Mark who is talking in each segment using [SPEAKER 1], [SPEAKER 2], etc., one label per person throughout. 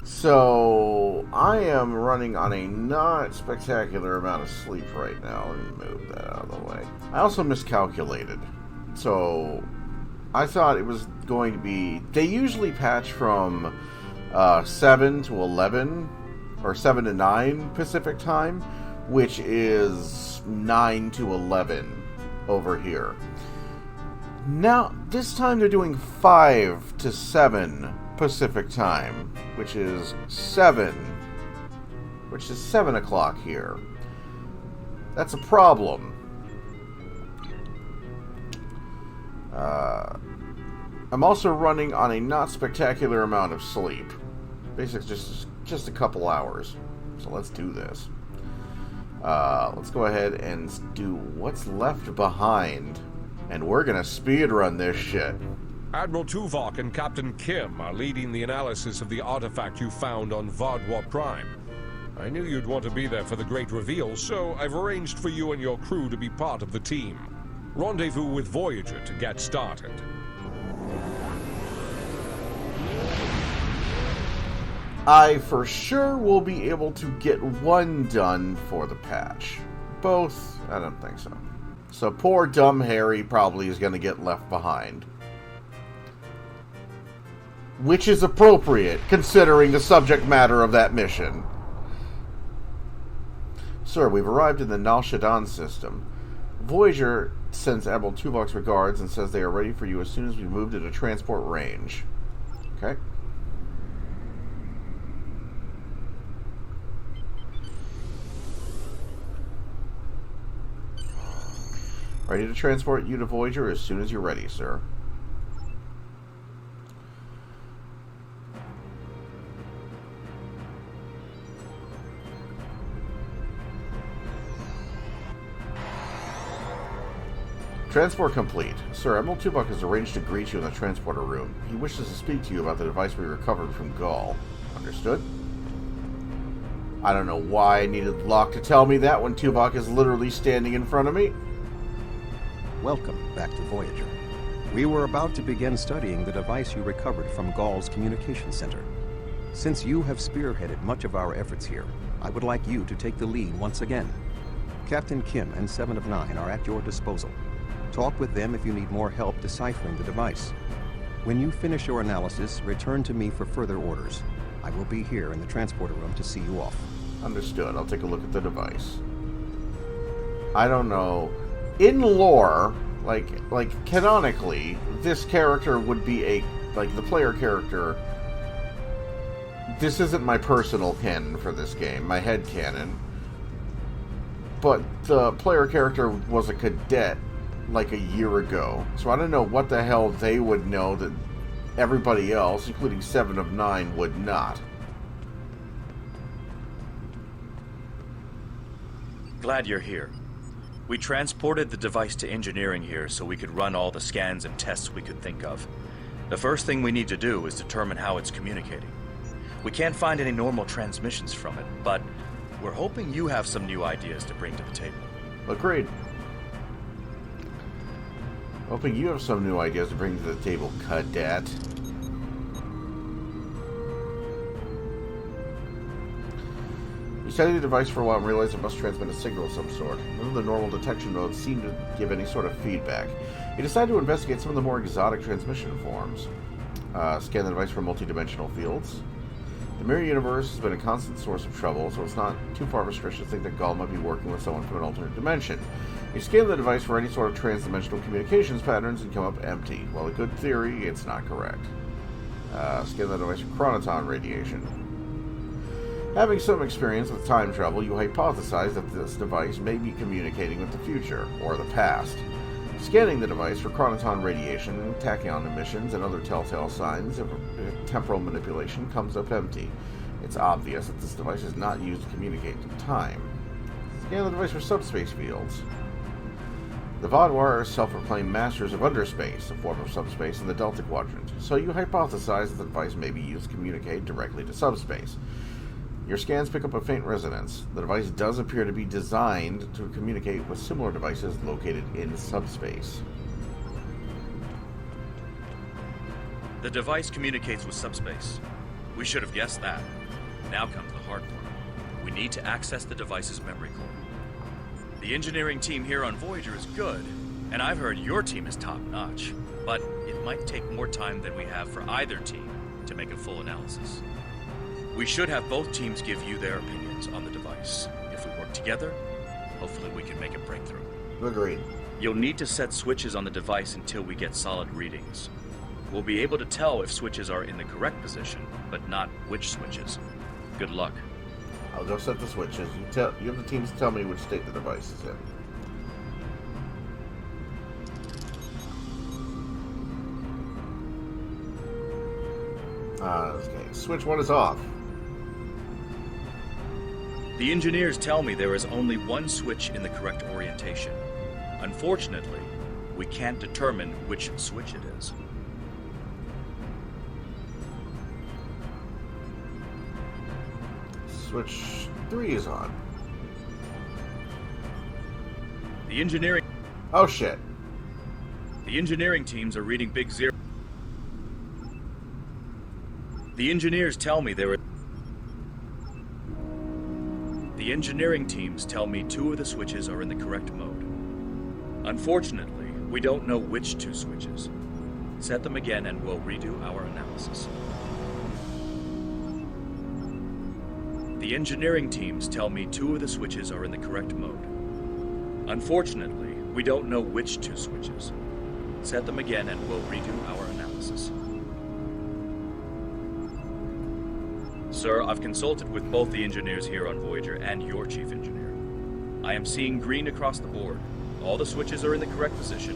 [SPEAKER 1] So, I am running on a not spectacular amount of sleep right now. Let me move that out of the way. I also miscalculated. So, I thought it was going to be... They usually patch from 7 to 11, or 7 to 9 Pacific time, which is 9 to 11 over here. Now, this time they're doing 5 to 7 Pacific time, which is 7 o'clock here. That's a problem. I'm also running on a not spectacular amount of sleep. Basically, just a couple hours. So let's do this. Let's go ahead and do what's left behind. And we're gonna speedrun this shit.
[SPEAKER 2] Admiral Tuvok and Captain Kim are leading the analysis of the artifact you found on Vadwa Prime. I knew you'd want to be there for the great reveal, so I've arranged for you and your crew to be part of the team. Rendezvous with Voyager to get started.
[SPEAKER 1] I for sure will be able to get one done for the patch. Both? I don't think so. So poor dumb Harry probably is going to get left behind. Which is appropriate, considering the subject matter of that mission. Sir, we've arrived in the Nal Shaddan system. Voyager sends Admiral Tuvok's regards and says they are ready for you as soon as we move to the transport range. Okay. Ready to transport you to Voyager as soon as you're ready, sir. Transport complete. Sir, Admiral Tuvok has arranged to greet you in the transporter room. He wishes to speak to you about the device we recovered from Gaul. Understood? I don't know why I needed Locke to tell me that when Tuvok is literally standing in front of me.
[SPEAKER 3] Welcome back to Voyager. We were about to begin studying the device you recovered from Gaul's communication center. Since you have spearheaded much of our efforts here, I would like you to take the lead once again. Captain Kim and 7 of 9 are at your disposal. Talk with them if you need more help deciphering the device. When you finish your analysis, return to me for further orders. I will be here in the transporter room to see you off.
[SPEAKER 1] Understood. I'll take a look at the device. I don't know. In lore, like canonically, this character would be the player character. This isn't my personal canon for this game, my head canon. But the player character was a cadet like a year ago. So I don't know what the hell they would know that everybody else, including 7 of 9, would not.
[SPEAKER 4] Glad you're here. We transported the device to engineering here so we could run all the scans and tests we could think of. The first thing we need to do is determine how it's communicating. We can't find any normal transmissions from it, but we're hoping you have some new ideas to bring to the table.
[SPEAKER 1] Agreed. Hoping you have some new ideas to bring to the table, cadet. You studied the device for a while and realized it must transmit a signal of some sort. None of the normal detection modes seem to give any sort of feedback. You decide to investigate some of the more exotic transmission forms. Scan the device for multidimensional fields. The mirror universe has been a constant source of trouble, so it's not too far of a stretch to think that Gaul might be working with someone from an alternate dimension. You scan the device for any sort of transdimensional communications patterns and come up empty. While a good theory, it's not correct. Scan the device for chronoton radiation. Having some experience with time travel, you hypothesize that this device may be communicating with the future, or the past. Scanning the device for chronoton radiation, tachyon emissions, and other telltale signs of temporal manipulation comes up empty. It's obvious that this device is not used to communicate with time. Scan the device for subspace fields. The Vadwa are self-proclaimed masters of underspace, a form of subspace in the Delta Quadrant, so you hypothesize that the device may be used to communicate directly to subspace. Your scans pick up a faint resonance. The device does appear to be designed to communicate with similar devices located in subspace.
[SPEAKER 4] The device communicates with subspace. We should have guessed that. Now comes the hard part. We need to access the device's memory core. The engineering team here on Voyager is good, and I've heard your team is top-notch, but it might take more time than we have for either team to make a full analysis. We should have both teams give you their opinions on the device. If we work together, hopefully we can make a breakthrough.
[SPEAKER 1] Agreed.
[SPEAKER 4] You'll need to set switches on the device until we get solid readings. We'll be able to tell if switches are in the correct position, but not which switches. Good luck.
[SPEAKER 1] I'll go set the switches. You have the teams tell me which state the device is in. Okay, switch 1 is off.
[SPEAKER 4] The engineers tell me there is only one switch in the correct orientation. Unfortunately, we can't determine which switch it is.
[SPEAKER 1] Switch 3 is on.
[SPEAKER 4] The engineering...
[SPEAKER 1] Oh shit.
[SPEAKER 4] The engineering teams are reading Big Zero. The engineers tell me there are... The engineering teams tell me 2 of the switches are in the correct mode. Unfortunately, we don't know which 2 switches. Set them again and we'll redo our analysis. The engineering teams tell me 2 of the switches are in the correct mode. Unfortunately, we don't know which 2 switches. Set them again and we'll redo our analysis. Sir, I've consulted with both the engineers here on Voyager and your chief engineer. I am seeing green across the board. All the switches are in the correct position,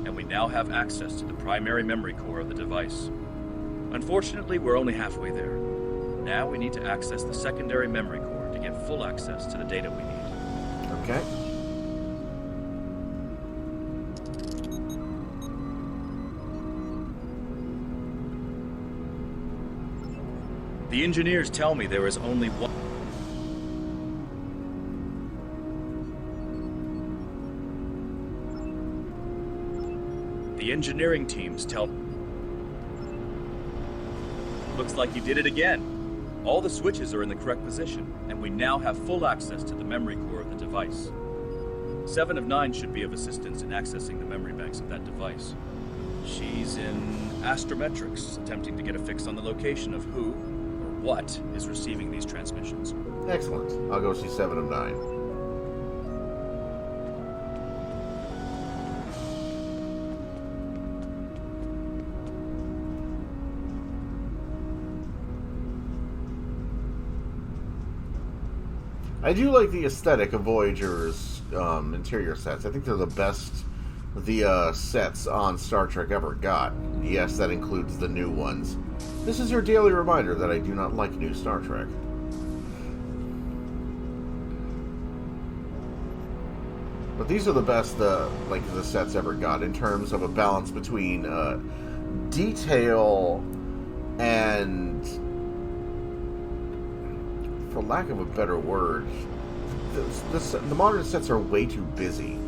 [SPEAKER 4] and we now have access to the primary memory core of the device. Unfortunately, we're only halfway there. Now we need to access the secondary memory core to get full access to the data we need.
[SPEAKER 1] Okay.
[SPEAKER 4] The engineers tell me there is only one... The engineering teams tell... Looks like you did it again. All the switches are in the correct position, and we now have full access to the memory core of the device. 7 of 9 should be of assistance in accessing the memory banks of that device. She's in astrometrics, attempting to get a fix on the location of who, or what, is receiving these transmissions.
[SPEAKER 1] Excellent. I'll go see 7 of 9. I do like the aesthetic of Voyager's interior sets. I think they're the best the sets on Star Trek ever got. Yes, that includes the new ones. This is your daily reminder that I do not like new Star Trek. But these are the best the sets ever got in terms of a balance between detail and, for lack of a better word, the modern sets are way too busy.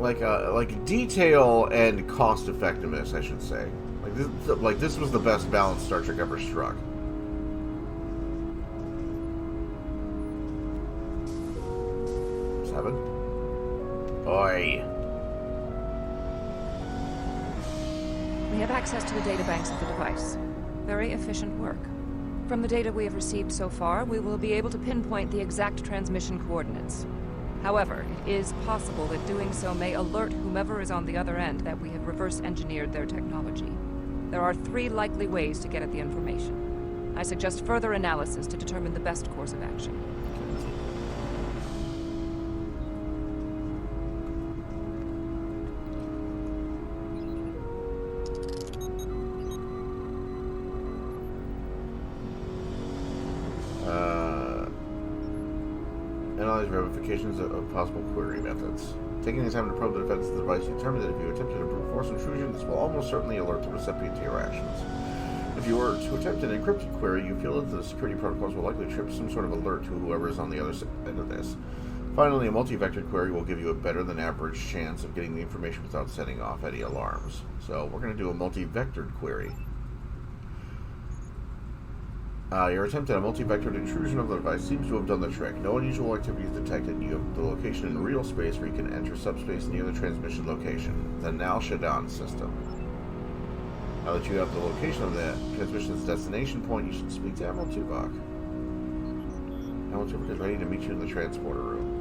[SPEAKER 1] Like detail and cost effectiveness, I should say. This was the best balance Star Trek ever struck. Seven. Boy.
[SPEAKER 5] We have access to the databanks of the device. Very efficient work. From the data we have received so far, we will be able to pinpoint the exact transmission coordinates. However, it is possible that doing so may alert whomever is on the other end that we have reverse-engineered their technology. There are 3 likely ways to get at the information. I suggest further analysis to determine the best course of action.
[SPEAKER 1] Analyze ramifications of possible query methods. Taking the time to probe the defense of the device, you determine that if you attempted a brute force intrusion, this will almost certainly alert the recipient to your actions. If you were to attempt an encrypted query, you feel that the security protocols will likely trip some sort of alert to whoever is on the other end of this. Finally, a multi-vector query will give you a better than average chance of getting the information without setting off any alarms. So we're going to do a multi-vectored query. Your attempt at a multi-vectored intrusion of the device seems to have done the trick. No unusual activity is detected. You have the location in real space where you can enter subspace near the transmission location, the Nal-Shadan system. Now that you have the location of the transmission's destination point, you should speak to Admiral Tuvok. Admiral Tuvok is ready to meet you in the transporter room.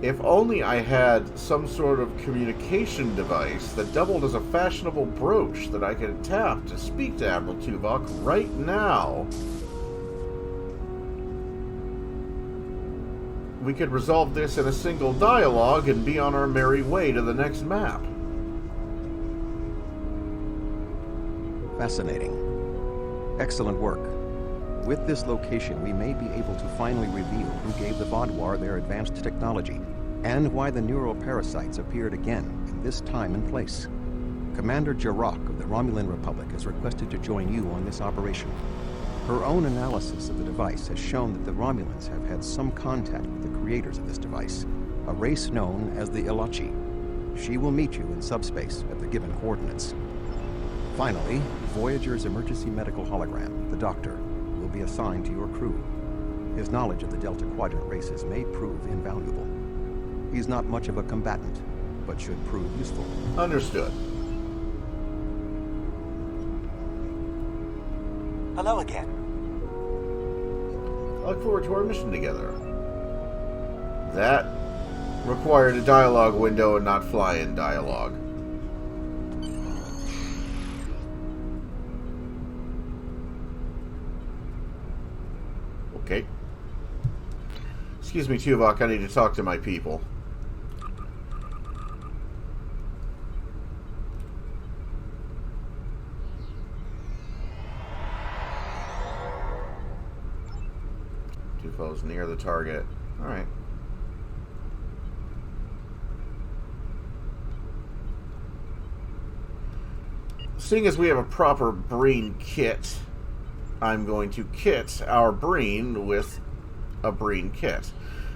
[SPEAKER 1] If only I had some sort of communication device that doubled as a fashionable brooch that I could tap to speak to Admiral Tuvok right now. We could resolve this in a single dialogue and be on our merry way to the next map.
[SPEAKER 3] Fascinating. Excellent work. With this location, we may be able to finally reveal who gave the Vaadwaur their advanced technology, and why the neuroparasites appeared again in this time and place. Commander Jarak of the Romulan Republic has requested to join you on this operation. Her own analysis of the device has shown that the Romulans have had some contact with the creators of this device, a race known as the Ilachi. She will meet you in subspace at the given coordinates. Finally, Voyager's emergency medical hologram, the Doctor, will be assigned to your crew. His knowledge of the Delta Quadrant races may prove invaluable. He's not much of a combatant, but should prove useful.
[SPEAKER 1] Understood.
[SPEAKER 6] Hello again.
[SPEAKER 1] I look forward to our mission together. That required a dialogue window and not fly-in dialogue. Okay. Excuse me, Tuvok, I need to talk to my people. Two foes near the target. Alright. Seeing as we have a proper Breen kit, I'm going to kit our Breen with a Breen kit.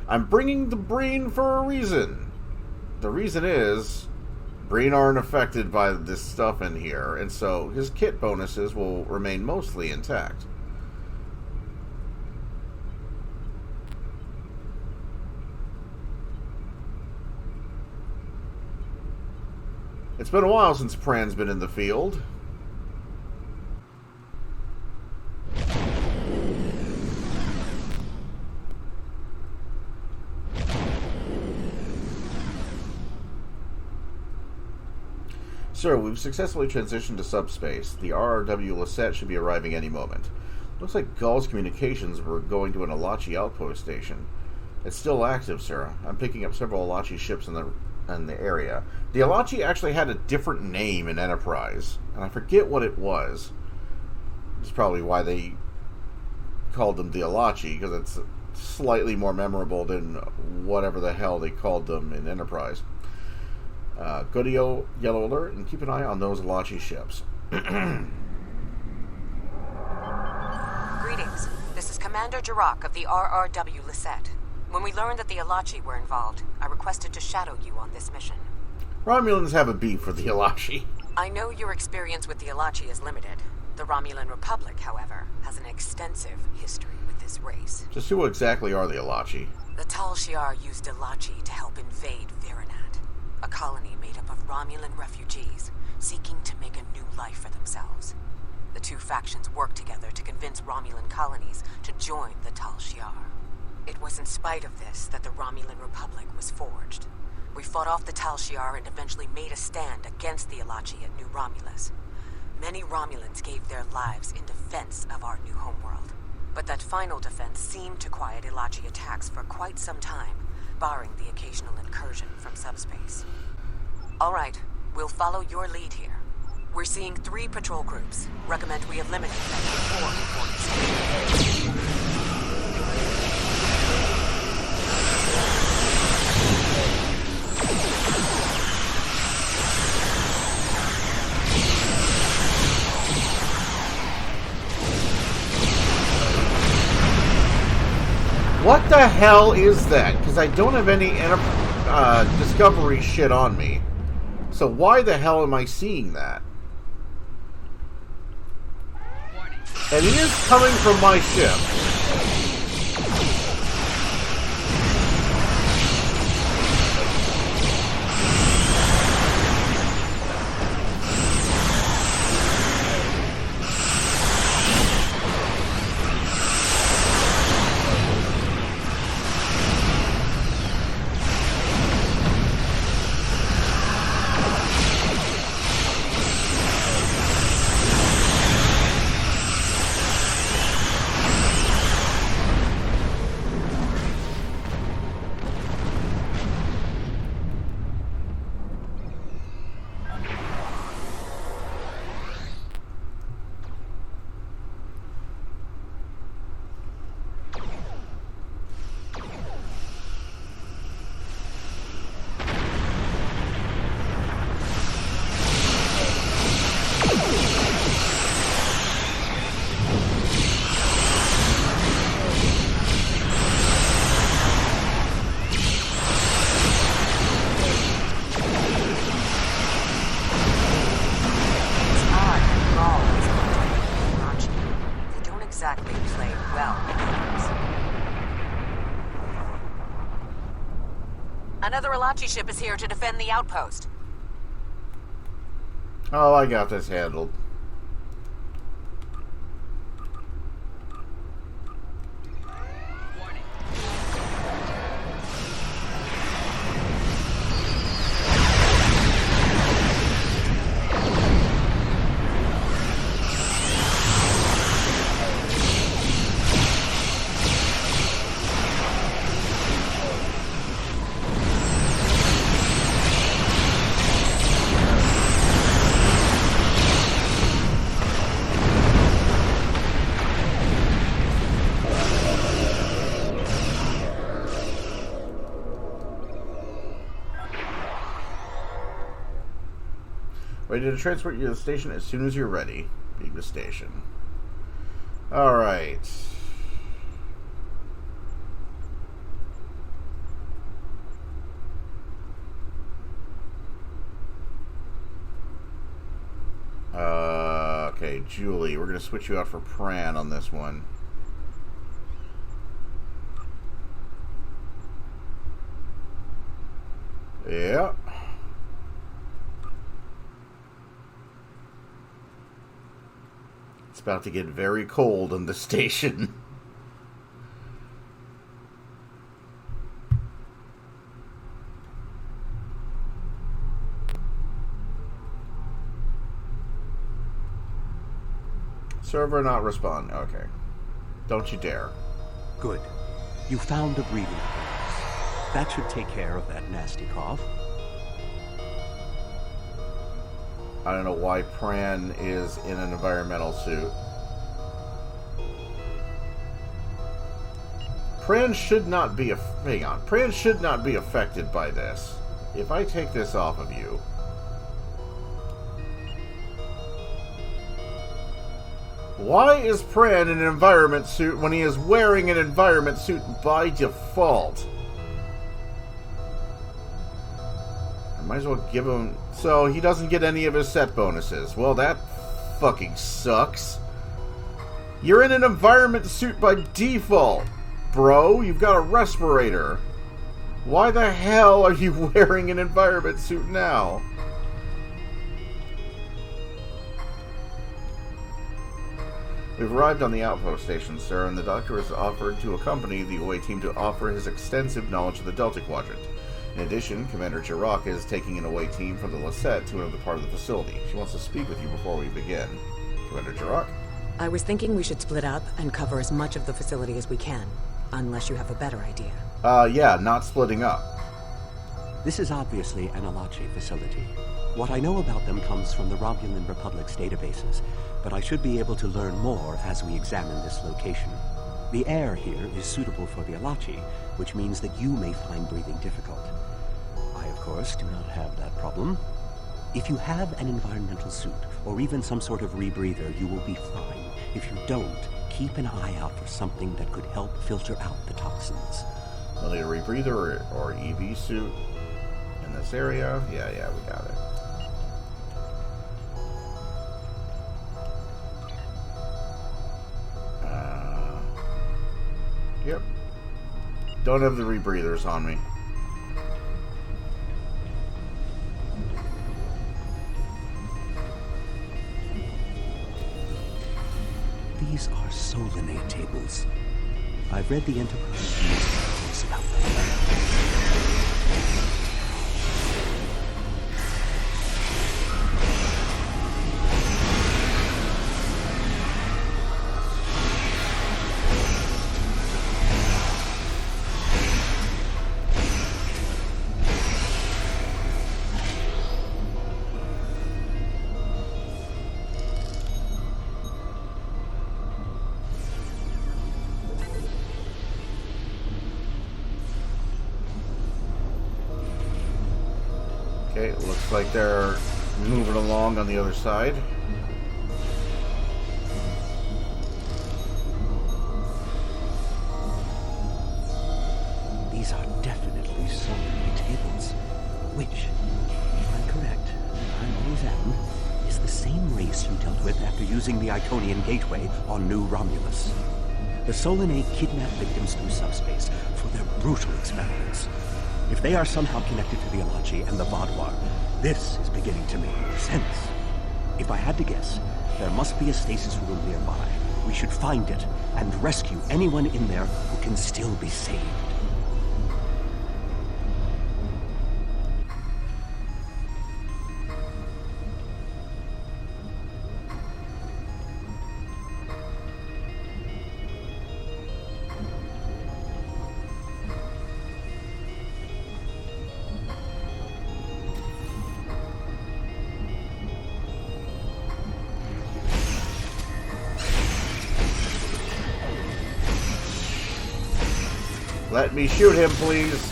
[SPEAKER 1] I'm bringing the Breen for a reason. The reason is Breen aren't affected by this stuff in here, and so his kit bonuses will remain mostly intact. It's been a while since Pran's been in the field. Sir, we've successfully transitioned to subspace. The RRW Lisette should be arriving any moment. Looks like Gaull's communications were going to an Ilachi outpost station. It's still active, sir. I'm picking up several Ilachi ships in the area. The Ilachi actually had a different name in Enterprise, and I forget what it was. It's probably why they called them the Ilachi, because it's slightly more memorable than whatever the hell they called them in Enterprise. Go to Yellow Alert and keep an eye on those Ilachi ships.
[SPEAKER 7] Greetings. This is Commander Jarak of the RRW Lisette. When we learned that the Ilachi were involved, I requested to shadow you on this mission.
[SPEAKER 1] Romulans have a beef for the Ilachi.
[SPEAKER 7] I know your experience with the Ilachi is limited. The Romulan Republic, however, has an extensive history with this race.
[SPEAKER 1] Just who exactly are the Ilachi?
[SPEAKER 7] The Tal Shiar used Ilachi to help invade Virinat, a colony made up of Romulan refugees seeking to make a new life for themselves. The two factions worked together to convince Romulan colonies to join the Tal Shiar. It was in spite of this that the Romulan Republic was forged. We fought off the Tal Shiar and eventually made a stand against the Ilachi at New Romulus. Many Romulans gave their lives in defense of our new homeworld. But that final defense seemed to quiet Ilachi attacks for quite some time, barring the occasional incursion from subspace. All right, we'll follow your lead here. We're seeing 3 patrol groups. Recommend we eliminate them before important.
[SPEAKER 1] What the hell is that? Because I don't have any Discovery shit on me. So why the hell am I seeing that?
[SPEAKER 8] Warning.
[SPEAKER 1] And he is coming from my ship.
[SPEAKER 7] Another Alachi ship is here to defend the outpost.
[SPEAKER 1] Oh, I got this handled. Ready to transport you to the station as soon as you're ready. Leave the station. Alright. Okay, Julie. We're going to switch you out for Pran on this one. Yeah. It's about to get very cold in the station. Server not respond. Okay. Don't you dare.
[SPEAKER 3] Good. You found a breathing apparatus. That should take care of that nasty cough.
[SPEAKER 1] I don't know why Pran is in an environmental suit. Pran should not be hang on. Pran should not be affected by this. If I take this off of you, why is Pran in an environment suit when he is wearing an environment suit by default? I might as well give him... So, he doesn't get any of his set bonuses. Well, that fucking sucks. You're in an environment suit by default, bro. You've got a respirator. Why the hell are you wearing an environment suit now? We've arrived on the outpost station, sir, and the doctor has offered to accompany the OA team to offer his extensive knowledge of the Delta Quadrant. In addition, Commander Jirok is taking an away team from the Lasette to another part of the facility. She wants to speak with you before we begin. Commander Jirok?
[SPEAKER 7] I was thinking we should split up and cover as much of the facility as we can, unless you have a better idea.
[SPEAKER 1] Yeah, not splitting up.
[SPEAKER 3] This is obviously an Alachi facility. What I know about them comes from the Romulan Republic's databases, but I should be able to learn more as we examine this location. The air here is suitable for the Alachi, which means that you may find breathing difficult. I, of course, do not have that problem. If you have an environmental suit, or even some sort of rebreather, you will be fine. If you don't, keep an eye out for something that could help filter out the toxins.
[SPEAKER 1] We'll need a rebreather or EV suit in this area. Yeah, we got it. Yep. Don't have the rebreathers on me.
[SPEAKER 6] These are Solinate tables. I've read the Enterprise news about them.
[SPEAKER 1] Okay, it looks like they're moving along on the other side.
[SPEAKER 6] These are definitely Solinate tables, which, if I'm correct, and I always am, is the same race you dealt with after using the Iconian Gateway on New Romulus. The Solinate kidnap victims through subspace for their brutal experiments. If they are somehow connected to the Alachi and the Vaadwaur, this is beginning to make more sense. If I had to guess, there must be a stasis room nearby. We should find it and rescue anyone in there who can still be saved.
[SPEAKER 1] Let me shoot him, please.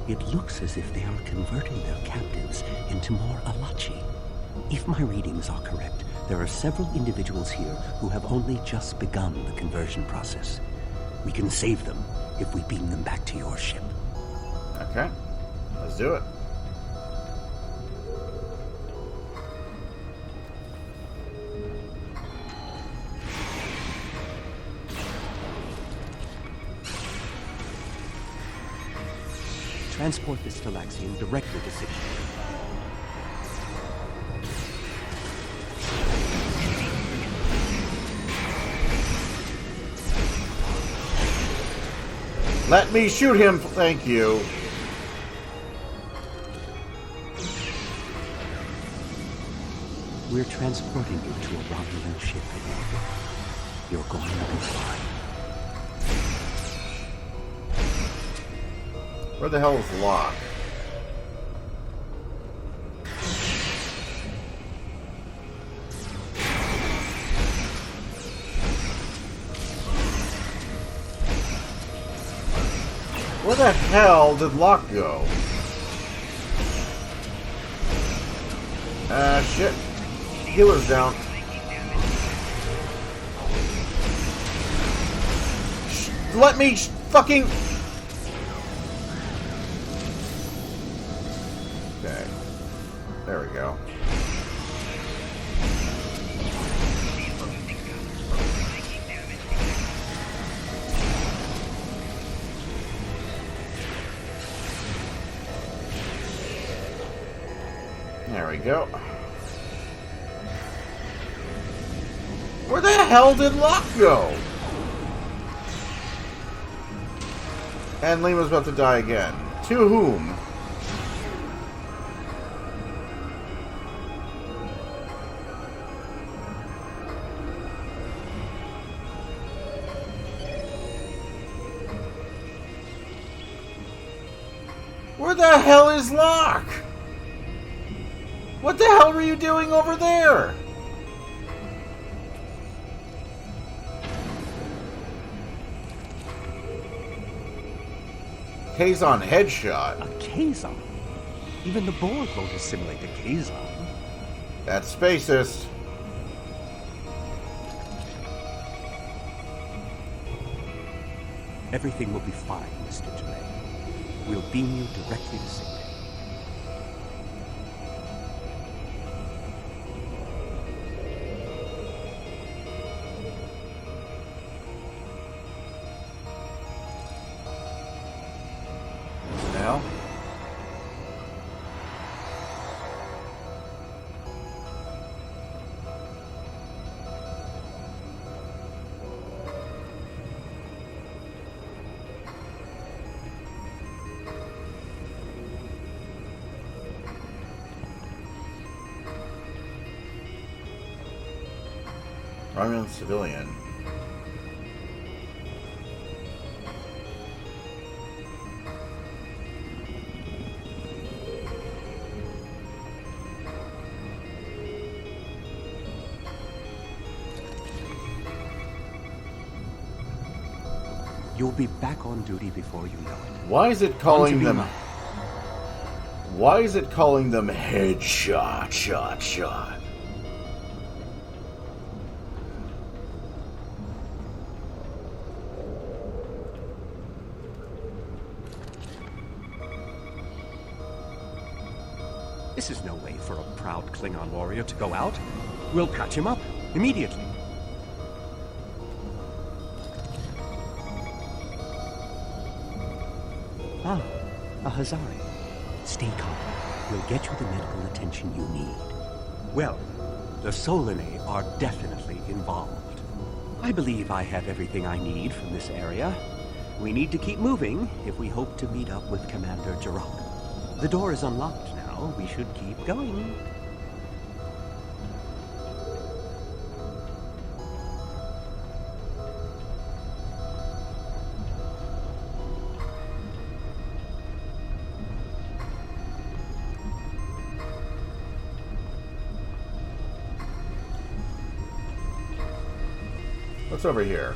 [SPEAKER 6] It looks as if they are converting their captives into more Alachi. If my readings are correct, there are several individuals here who have only just begun the conversion process. We can save them if we beam them back to your ship.
[SPEAKER 1] Okay, let's do it.
[SPEAKER 6] Transport this Talaxian directly to City.
[SPEAKER 1] Let me shoot him, thank you.
[SPEAKER 6] We're transporting you to a Romulan ship in orbit. You're going to be fine.
[SPEAKER 1] Where the hell is Locke? Where the hell did Locke go? Shit. Healer's down. Let me fucking... Okay. There we go. There we go. Where the hell did Locke go? And Lima's about to die again. To whom? Where the hell is Locke? What the hell were you doing over there? Kazon headshot.
[SPEAKER 6] A Kazon? Even the Borg won't assimilate a Kazon.
[SPEAKER 1] That's Spaces.
[SPEAKER 6] Everything will be fine, Mr. Jem'Hadar. We'll beam you directly to sickbay.
[SPEAKER 1] Now? Romulan civilian.
[SPEAKER 6] You'll be back on duty before you know it.
[SPEAKER 1] Why is it calling them?
[SPEAKER 6] On to
[SPEAKER 1] Why is it calling them headshot, shot?
[SPEAKER 6] This is no way for a proud Klingon warrior to go out. We'll cut him up immediately. Ah, a Hazari. Stay calm. We'll get you the medical attention you need. Well, the Solanae are definitely involved. I believe I have everything I need from this area. We need to keep moving if we hope to meet up with Commander Jirok. The door is unlocked now. We should keep going.
[SPEAKER 1] What's over here?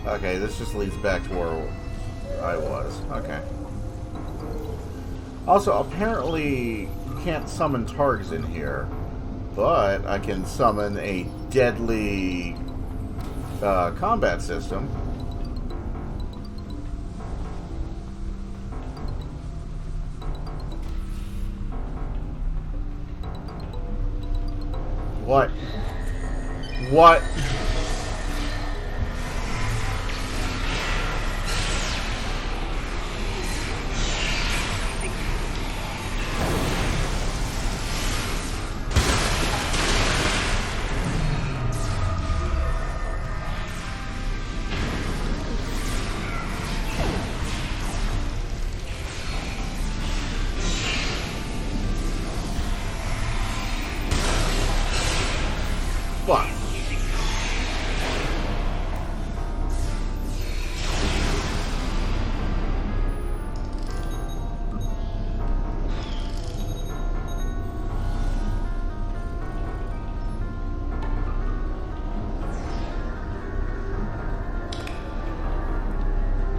[SPEAKER 1] Okay, this just leads back to where I was. Okay. Also, apparently you can't summon targs in here, but I can summon a deadly combat system. What? What? Fuck.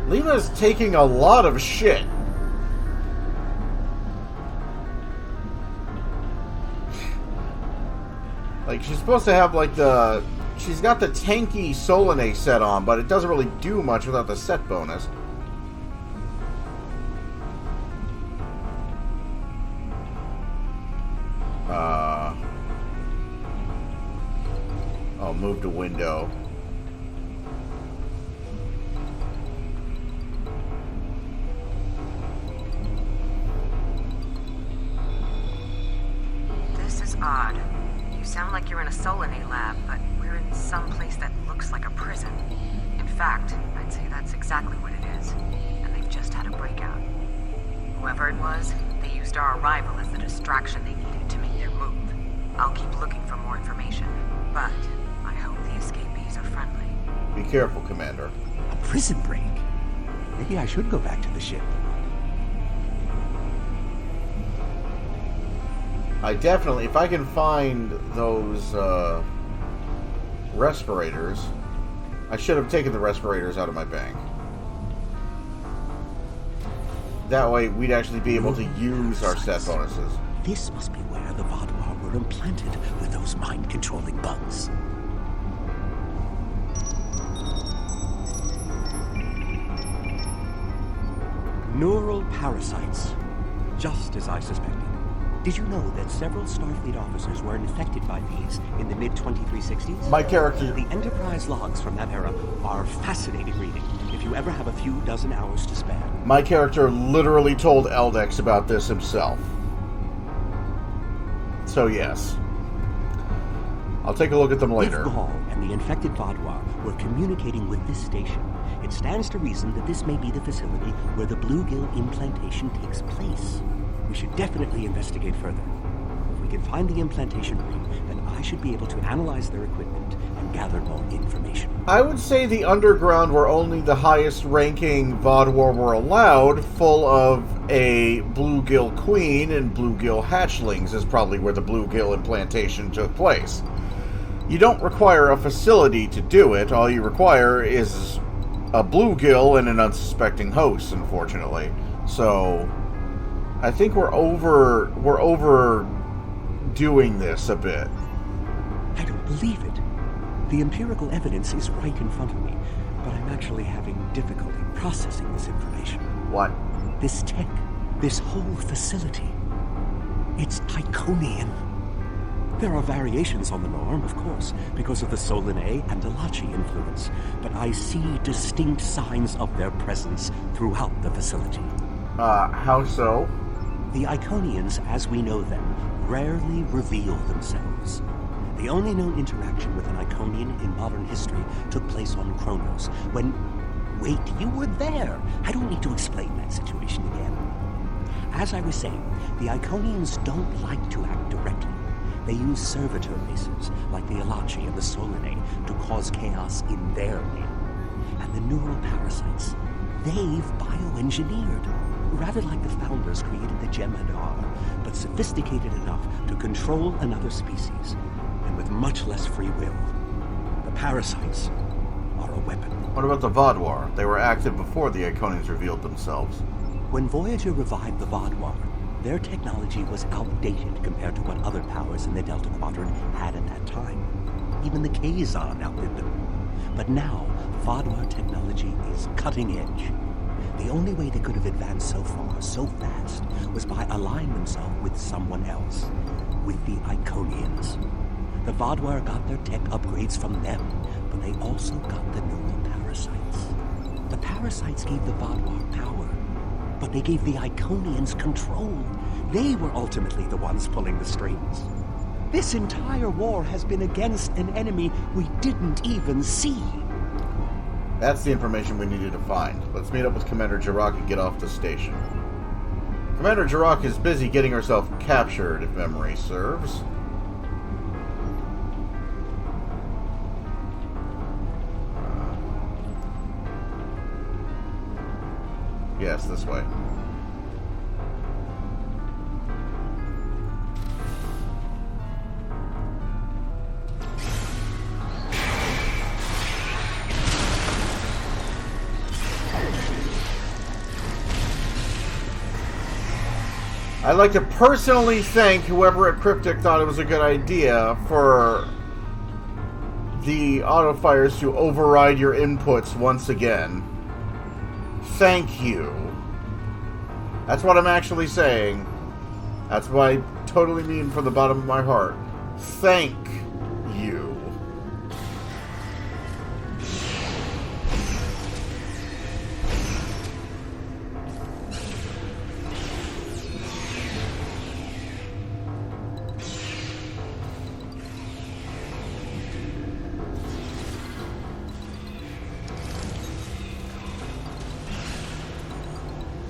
[SPEAKER 1] Lena's taking a lot of shit. Like, she's supposed to have, like, she's got the tanky Solanae set on, but it doesn't really do much without the set bonus. I'll move to window.
[SPEAKER 7] This is odd. You sound like you're in a Solanae lab, but we're in some place that looks like a prison. In fact, I'd say that's exactly what it is. And they've just had a breakout. Whoever it was, they used our arrival as the distraction they needed to make their move. I'll keep looking for more information, but I hope the escapees are friendly.
[SPEAKER 1] Be careful, Commander.
[SPEAKER 6] A prison break? Maybe I should go back to the ship.
[SPEAKER 1] I definitely, if I can find those respirators, I should have taken the respirators out of my bank. That way, we'd actually be able to use our set bonuses.
[SPEAKER 6] This must be where the Vaadwaur were implanted with those mind-controlling bugs. Neural parasites. Just as I suspected. Did you know that several Starfleet officers were infected by these in the mid-2360s?
[SPEAKER 1] My character...
[SPEAKER 6] The Enterprise logs from that era are fascinating reading, if you ever have a few dozen hours to spare.
[SPEAKER 1] My character literally told Eldex about this himself. So yes. I'll take a look at them later.
[SPEAKER 6] If Gaul and the infected Vaadwaur were communicating with this station, it stands to reason that this may be the facility where the bluegill implantation takes place. We should definitely investigate further. If we can find the implantation ring, then I should be able to analyze their equipment and gather more information.
[SPEAKER 1] I would say the underground, where only the highest-ranking Vaadwaur were allowed, full of a bluegill queen and bluegill hatchlings, is probably where the bluegill implantation took place. You don't require a facility to do it. All you require is a bluegill and an unsuspecting host, unfortunately. So I think we're overdoing this a bit.
[SPEAKER 6] I don't believe it. The empirical evidence is right in front of me, but I'm actually having difficulty processing this information.
[SPEAKER 1] What?
[SPEAKER 6] This tech, this whole facility, it's Iconian. There are variations on the norm, of course, because of the Solanae and Delachi influence, but I see distinct signs of their presence throughout the facility.
[SPEAKER 1] How so?
[SPEAKER 6] The Iconians, as we know them, rarely reveal themselves. The only known interaction with an Iconian in modern history took place on Kronos, when... Wait, you were there! I don't need to explain that situation again. As I was saying, the Iconians don't like to act directly. They use servitor races, like the Elachi and the Solanae, to cause chaos in their name. And the neural parasites, they've bioengineered. Rather like the founders created the Jem'Hadar, but sophisticated enough to control another species, and with much less free will. The parasites are a weapon.
[SPEAKER 1] What about the Vaadwaur? They were active before the Iconians revealed themselves.
[SPEAKER 6] When Voyager revived the Vaadwaur, their technology was outdated compared to what other powers in the Delta Quadrant had at that time. Even the Kazon outlived them. But now, Vaadwaur technology is cutting edge. The only way they could have advanced so far, so fast, was by allying themselves with someone else. With the Iconians. The Vaadwaur got their tech upgrades from them, but they also got the neural parasites. The parasites gave the Vaadwaur power, but they gave the Iconians control. They were ultimately the ones pulling the strings. This entire war has been against an enemy we didn't even see.
[SPEAKER 1] That's the information we needed to find. Let's meet up with Commander Jirok and get off the station. Commander Jirok is busy getting herself captured, if memory serves. Yes, this way. I'd like to personally thank whoever at Cryptic thought it was a good idea for the autofires to override your inputs once again. Thank you. That's what I'm actually saying. That's what I totally mean from the bottom of my heart. Thank you.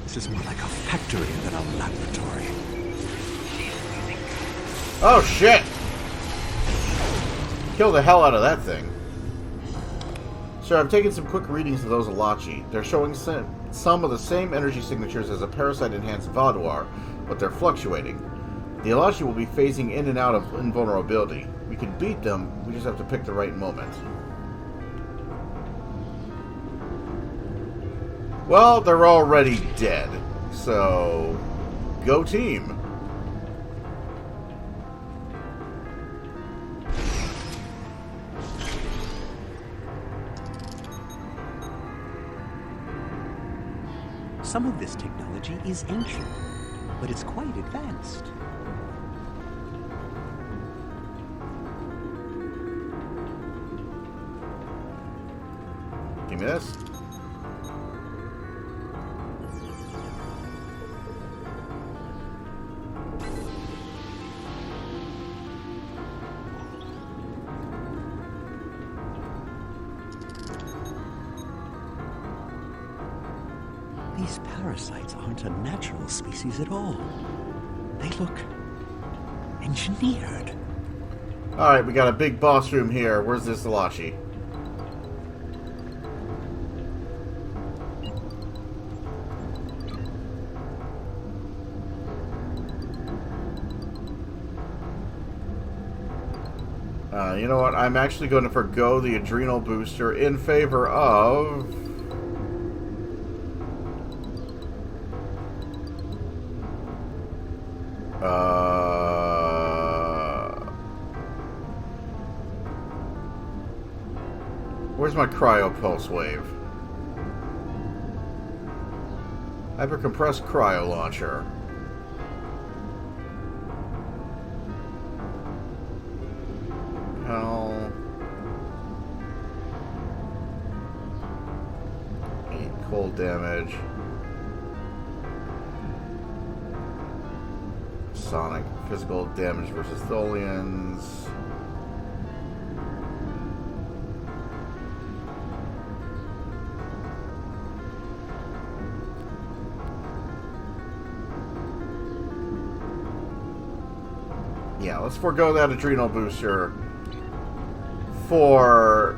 [SPEAKER 6] This is more like a factory than a laboratory.
[SPEAKER 1] Oh shit! Kill the hell out of that thing. Sir, I've taken some quick readings of those Elachi. They're showing some of the same energy signatures as a parasite-enhanced Vaadwaur, but they're fluctuating. The Alashi will be phasing in and out of invulnerability. We can beat them, we just have to pick the right moment. Well, they're already dead, so go team.
[SPEAKER 6] Some of this technology is ancient, but it's quite advanced.
[SPEAKER 1] Give me this.
[SPEAKER 6] These parasites aren't a natural species at all. They look engineered.
[SPEAKER 1] Alright, we got a big boss room here. Where's this Alashi? You know what? I'm actually going to forgo the adrenal booster in favor of... Where's my cryo pulse wave? Hypercompressed cryo launcher. Hell. 8 cold damage. Sonic physical damage versus Tholians. Yeah, let's forego that adrenal booster for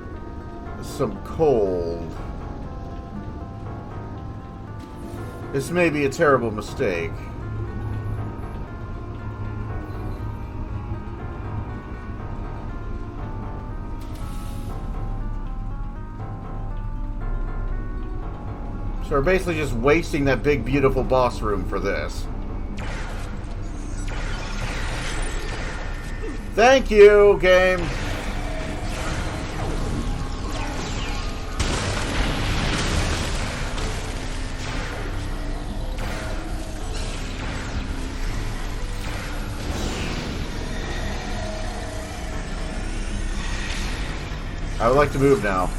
[SPEAKER 1] some cold. This may be a terrible mistake. So we're basically just wasting that big, beautiful boss room for this. Thank you, game. I would like to move now.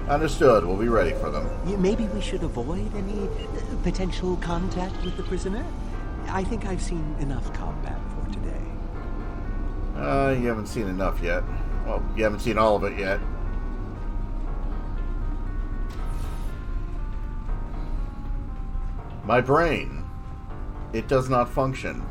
[SPEAKER 1] Understood. We'll be ready for them.
[SPEAKER 6] Maybe we should avoid any potential contact with the prisoner? I think I've seen enough combat for today.
[SPEAKER 1] You haven't seen enough yet. Well, you haven't seen all of it yet. My brain. It does not function.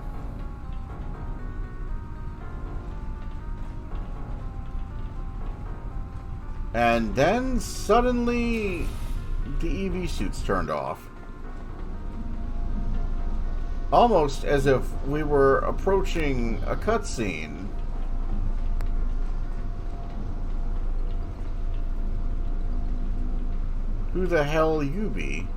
[SPEAKER 1] And then, suddenly, the EV suits turned off. Almost as if we were approaching a cutscene. Who the hell you be?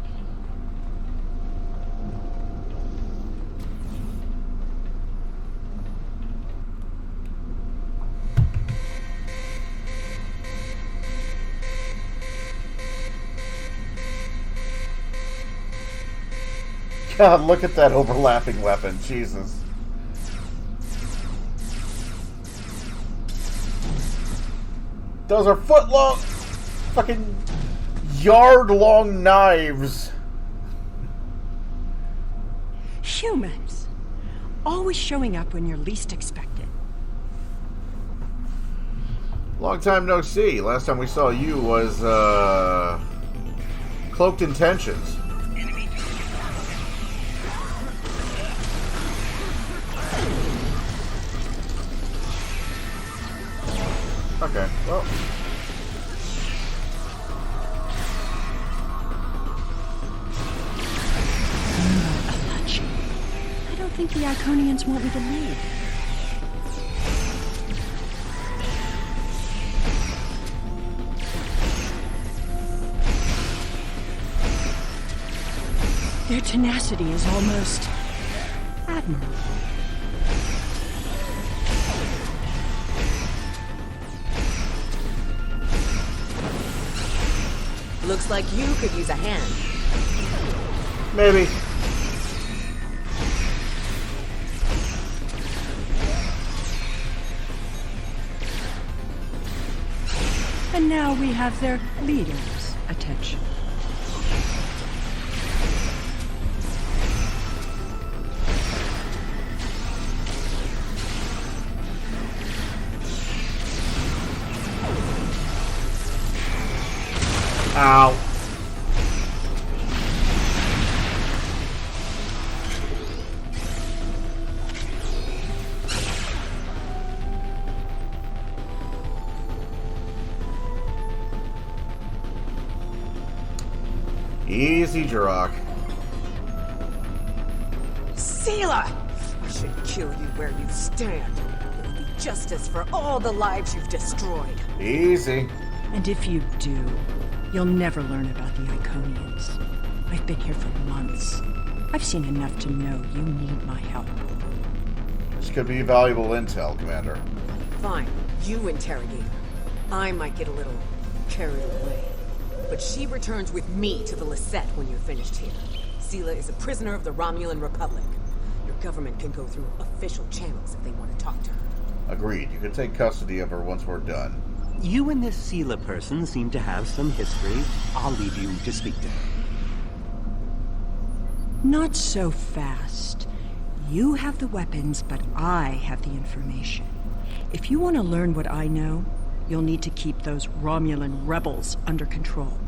[SPEAKER 1] God, look at that overlapping weapon. Jesus. Those are foot-long, fucking yard-long knives.
[SPEAKER 8] Humans. Always showing up when you're least expected.
[SPEAKER 1] Long time no see. Last time we saw you was, Cloaked Intentions. Okay, well.
[SPEAKER 8] Alachi. I don't think the Iconians want me to leave. Their tenacity is almost admirable.
[SPEAKER 7] Looks like you could use a hand.
[SPEAKER 1] Maybe.
[SPEAKER 8] And now we have their leader's attention.
[SPEAKER 1] Ow. Easy, Jirok.
[SPEAKER 7] Sela! I should kill you where you stand. It will be justice for all the lives you've destroyed.
[SPEAKER 1] Easy.
[SPEAKER 8] And if you do, you'll never learn about the Iconians. I've been here for months. I've seen enough to know you need my help.
[SPEAKER 1] This could be valuable intel, Commander.
[SPEAKER 7] Fine, you interrogate her. I might get a little carried away. But she returns with me to the Lisette when you're finished here. Sela is a prisoner of the Romulan Republic. Your government can go through official channels if they want to talk to her.
[SPEAKER 1] Agreed. You can take custody of her once we're done.
[SPEAKER 6] You and this Sela person seem to have some history. I'll leave you to speak to her.
[SPEAKER 8] Not so fast. You have the weapons, but I have the information. If you want to learn what I know, you'll need to keep those Romulan rebels under control.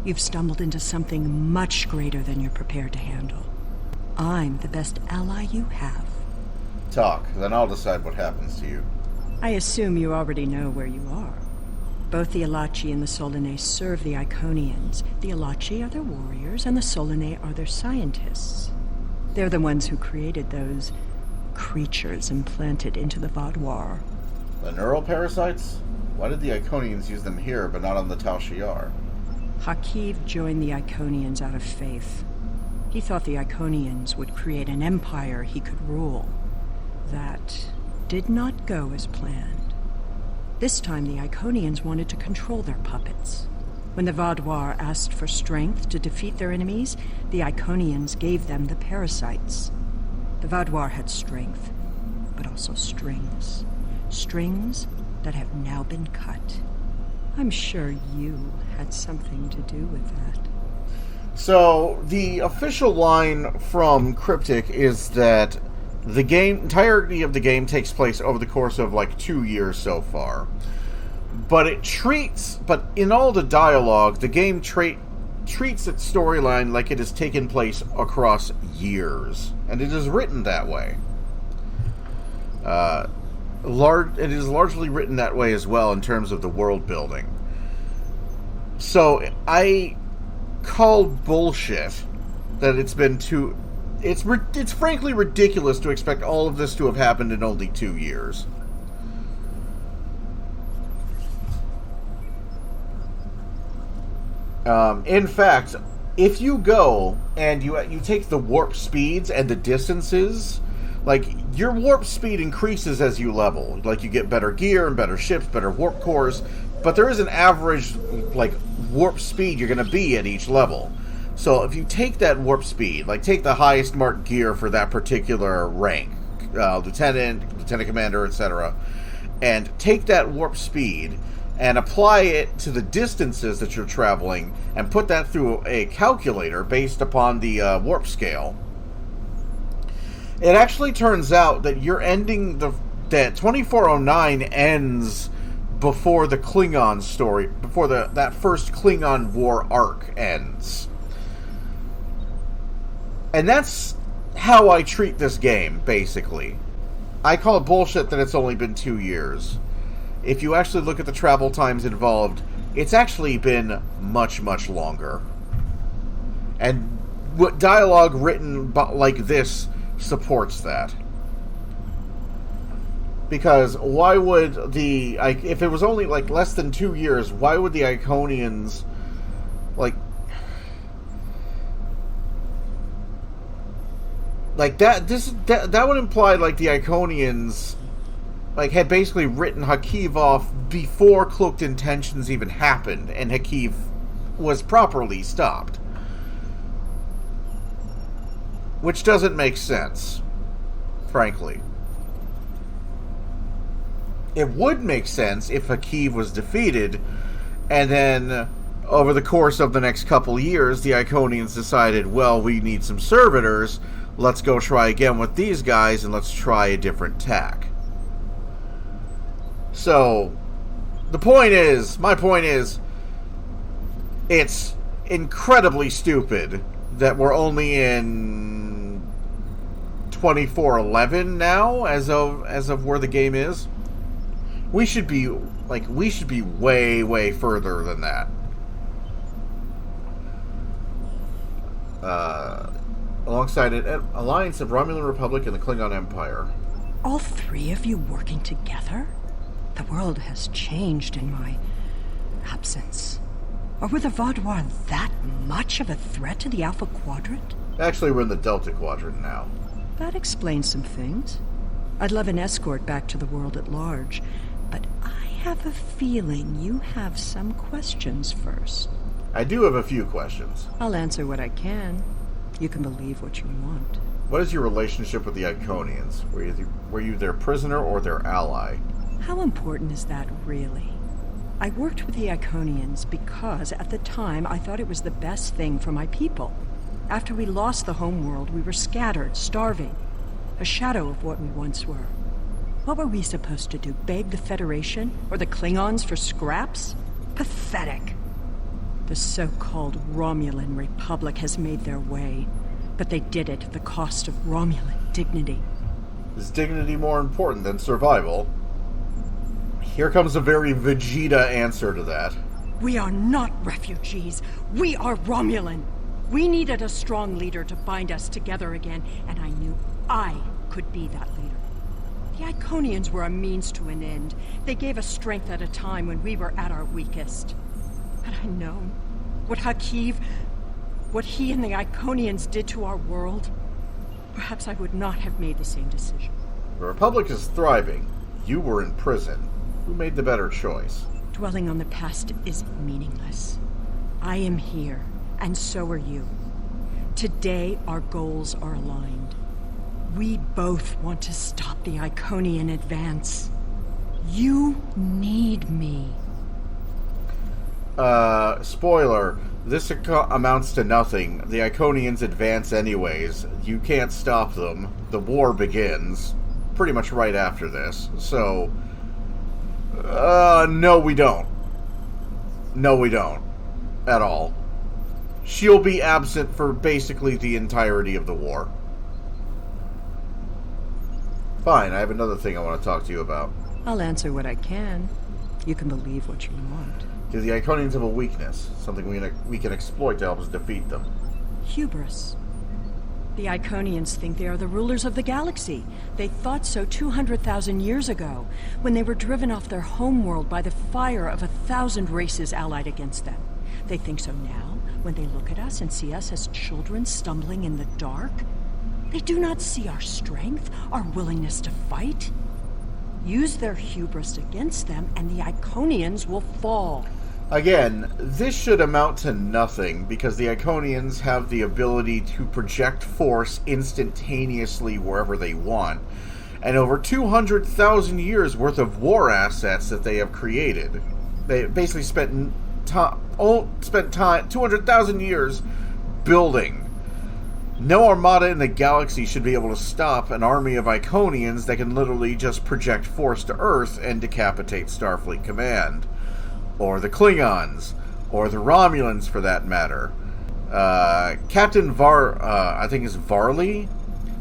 [SPEAKER 8] You've stumbled into something much greater than you're prepared to handle. I'm the best ally you have.
[SPEAKER 1] Talk, then I'll decide what happens to you.
[SPEAKER 8] I assume you already know where you are. Both the Alachi and the Solanae serve the Iconians. The Alachi are their warriors, and the Solanae are their scientists. They're the ones who created those creatures implanted into the Vaadwaur.
[SPEAKER 1] The neural parasites? Why did the Iconians use them here, but not on the Tal Shiar?
[SPEAKER 8] Hakiv joined the Iconians out of faith. He thought the Iconians would create an empire he could rule. That did not go as planned. This time the Iconians wanted to control their puppets. When the Vaadwaur asked for strength to defeat their enemies, the Iconians gave them the parasites. The Vaadwaur had strength, but also strings. Strings that have now been cut. I'm sure you had something to do with that.
[SPEAKER 1] So, the official line from Cryptic is that the entirety of the game takes place over the course of like 2 years so far. But in all the dialogue, the game treats its storyline like it has taken place across years. And it is written that way. It is largely written that way as well in terms of the world building. So I call bullshit that it's been too. It's frankly ridiculous to expect all of this to have happened in only 2 years. In fact, if you go and you take the warp speeds and the distances, like, your warp speed increases as you level. Like, you get better gear and better ships, better warp cores, but there is an average, like, warp speed you're going to be at each level. So if you take that warp speed, like, take the highest marked gear for that particular rank, lieutenant commander, etc., and take that warp speed, and apply it to the distances that you're traveling, and put that through a calculator based upon the warp scale, it actually turns out that you're ending that 2409 ends before the Klingon story, before that first Klingon War arc ends. And that's how I treat this game, basically. I call it bullshit that it's only been 2 years. If you actually look at the travel times involved, it's actually been much, much longer. And what dialogue written like this supports that. Because why would if it was only like less than 2 years, why would the Iconians that would imply like the Iconians had basically written Hakiv off before Cloaked Intentions even happened, and Hakiv was properly stopped. Which doesn't make sense, frankly. It would make sense if Hakiv was defeated, and then over the course of the next couple years, the Iconians decided, well, we need some servitors, let's go try again with these guys, and let's try a different tack. So, my point is, it's incredibly stupid that we're only in 2411 now, as of where the game is. We should be way, way further than that. Alongside an alliance of Romulan Republic and the Klingon Empire.
[SPEAKER 8] All three of you working together? The world has changed in my absence. Or were the Vaadwaur that much of a threat to the Alpha Quadrant?
[SPEAKER 1] Actually, we're in the Delta Quadrant now.
[SPEAKER 8] That explains some things. I'd love an escort back to the world at large, but I have a feeling you have some questions first.
[SPEAKER 1] I do have a few questions.
[SPEAKER 8] I'll answer what I can. You can believe what you want.
[SPEAKER 1] What is your relationship with the Iconians? Were you their prisoner or their ally?
[SPEAKER 8] How important is that, really? I worked with the Iconians because, at the time, I thought it was the best thing for my people. After we lost the homeworld, we were scattered, starving. A shadow of what we once were. What were we supposed to do? Beg the Federation or the Klingons for scraps? Pathetic. The so-called Romulan Republic has made their way, but they did it at the cost of Romulan dignity.
[SPEAKER 1] Is dignity more important than survival? Here comes a very Vegeta answer to that.
[SPEAKER 8] We are not refugees. We are Romulan. We needed a strong leader to bind us together again, and I knew I could be that leader. The Iconians were a means to an end. They gave us strength at a time when we were at our weakest. Had I known what Hakiv, what he and the Iconians did to our world, perhaps I would not have made the same decision.
[SPEAKER 1] The Republic is thriving. You were in prison. Who made the better choice?
[SPEAKER 8] Dwelling on the past is meaningless. I am here, and so are you. Today, our goals are aligned. We both want to stop the Iconian advance. You need me.
[SPEAKER 1] Spoiler. This amounts to nothing. The Iconians advance anyways. You can't stop them. The war begins pretty much right after this. So, no we don't. No we don't. At all. She'll be absent for basically the entirety of the war. Fine, I have another thing I want to talk to you about.
[SPEAKER 8] I'll answer what I can. You can believe what you want.
[SPEAKER 1] Do the Iconians have a weakness? Something we can exploit to help us defeat them?
[SPEAKER 8] Hubris. The Iconians think they are the rulers of the galaxy. They thought so 200,000 years ago, when they were driven off their homeworld by the fire of 1,000 races allied against them. They think so now, when they look at us and see us as children stumbling in the dark. They do not see our strength, our willingness to fight. Use their hubris against them, and the Iconians will fall.
[SPEAKER 1] Again, this should amount to nothing, because the Iconians have the ability to project force instantaneously wherever they want, and over 200,000 years worth of war assets that they have created. They basically spent 200,000 years building. No armada in the galaxy should be able to stop an army of Iconians that can literally just project force to Earth and decapitate Starfleet Command. Or the Klingons. Or the Romulans, for that matter. Captain Varley?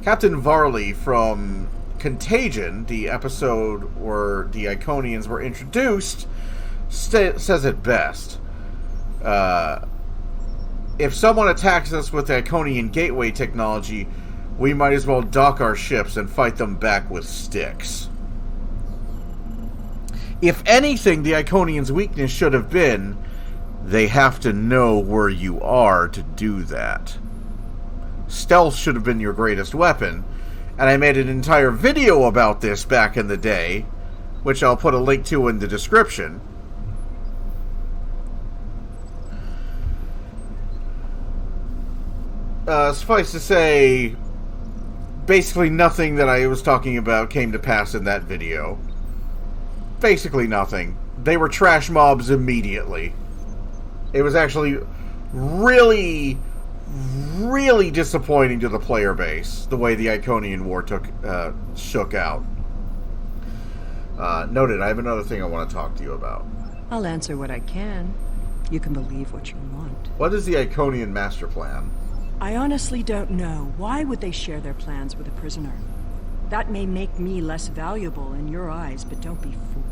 [SPEAKER 1] Captain Varley from Contagion, the episode where the Iconians were introduced, says it best. If someone attacks us with the Iconian gateway technology, we might as well dock our ships and fight them back with sticks. If anything, the Iconians' weakness should have been, they have to know where you are to do that. Stealth should have been your greatest weapon, and I made an entire video about this back in the day, which I'll put a link to in the description. Suffice to say, basically nothing that I was talking about came to pass in that video. Basically nothing. They were trash mobs immediately. It was actually really, really disappointing to the player base, the way the Iconian War shook out. Noted, I have another thing I want to talk to you about.
[SPEAKER 8] I'll answer what I can. You can believe what you want.
[SPEAKER 1] What is the Iconian master plan?
[SPEAKER 8] I honestly don't know. Why would they share their plans with a prisoner? That may make me less valuable in your eyes, but don't be fooled.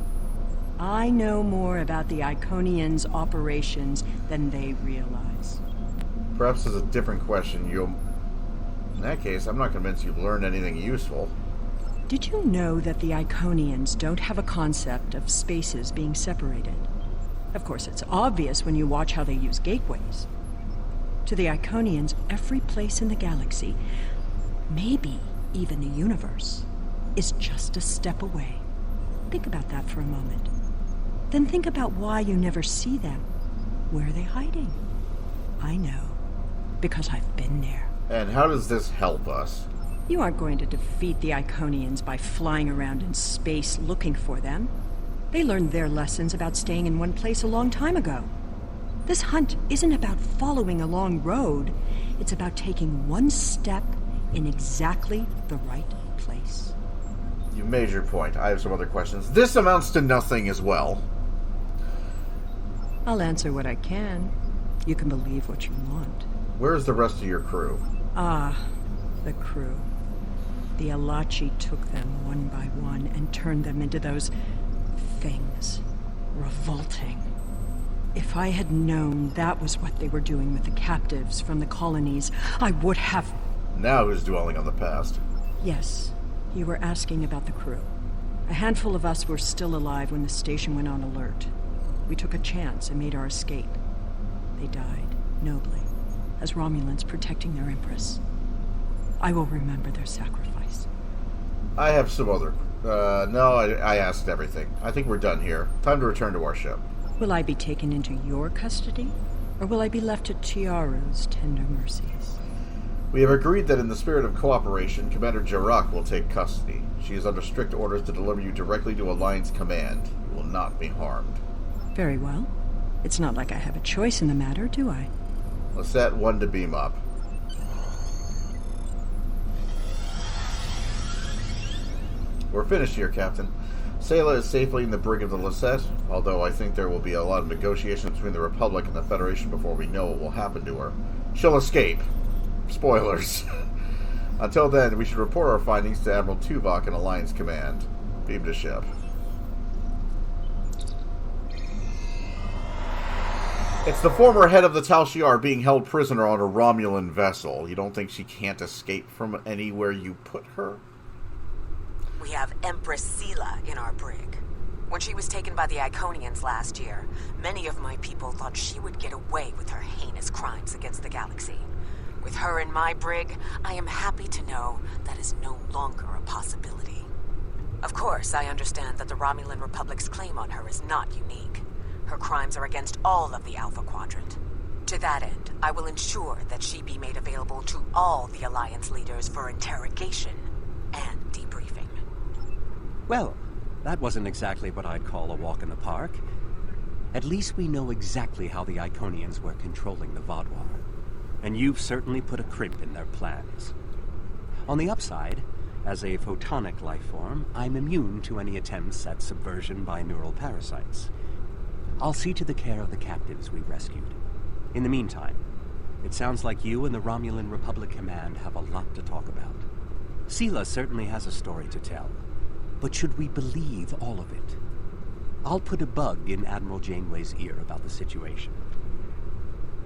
[SPEAKER 8] I know more about the Iconians' operations than they realize.
[SPEAKER 1] Perhaps as a different question, in that case, I'm not convinced you've learned anything useful.
[SPEAKER 8] Did you know that the Iconians don't have a concept of spaces being separated? Of course, it's obvious when you watch how they use gateways. To the Iconians, every place in the galaxy, maybe even the universe, is just a step away. Think about that for a moment. Then think about why you never see them. Where are they hiding? I know, because I've been there.
[SPEAKER 1] And how does this help us?
[SPEAKER 8] You aren't going to defeat the Iconians by flying around in space looking for them. They learned their lessons about staying in one place a long time ago. This hunt isn't about following a long road. It's about taking one step in exactly the right place.
[SPEAKER 1] You made your point. I have some other questions. This amounts to nothing as well.
[SPEAKER 8] I'll answer what I can. You can believe what you want.
[SPEAKER 1] Where's the rest of your crew?
[SPEAKER 8] Ah, the crew. The Alachi took them one by one and turned them into those things. Revolting. If I had known that was what they were doing with the captives from the colonies, I would have...
[SPEAKER 1] Now who's dwelling on the past?
[SPEAKER 8] Yes, you were asking about the crew. A handful of us were still alive when the station went on alert. We took a chance and made our escape. They died, nobly, as Romulans protecting their Empress. I will remember their sacrifice.
[SPEAKER 1] I have some other... no, I asked everything. I think we're done here. Time to return to our ship.
[SPEAKER 8] Will I be taken into your custody, or will I be left to Tiaru's tender mercies?
[SPEAKER 1] We have agreed that in the spirit of cooperation, Commander Jarak will take custody. She is under strict orders to deliver you directly to Alliance Command. You will not be harmed.
[SPEAKER 8] Very well. It's not like I have a choice in the matter, do I?
[SPEAKER 1] Lisette 1 to beam up. We're finished here, Captain. Sayla is safely in the brig of the Lisette, although I think there will be a lot of negotiations between the Republic and the Federation before we know what will happen to her. She'll escape. Spoilers. Until then, we should report our findings to Admiral Tuvok and Alliance Command. Beam to ship. It's the former head of the Tal Shiar being held prisoner on a Romulan vessel. You don't think she can't escape from anywhere you put her?
[SPEAKER 7] We have Empress Sela in our brig. When she was taken by the Iconians last year, many of my people thought she would get away with her heinous crimes against the galaxy. With her in my brig, I am happy to know that is no longer a possibility. Of course, I understand that the Romulan Republic's claim on her is not unique. Her crimes are against all of the Alpha Quadrant. To that end, I will ensure that she be made available to all the Alliance leaders for interrogation and debriefing.
[SPEAKER 6] Well, that wasn't exactly what I'd call a walk in the park. At least we know exactly how the Iconians were controlling the Vaadwaur. And you've certainly put a crimp in their plans. On the upside, as a photonic life form, I'm immune to any attempts at subversion by neural parasites. I'll see to the care of the captives we rescued. In the meantime, it sounds like you and the Romulan Republic Command have a lot to talk about. Sela certainly has a story to tell, but should we believe all of it? I'll put a bug in Admiral Janeway's ear about the situation.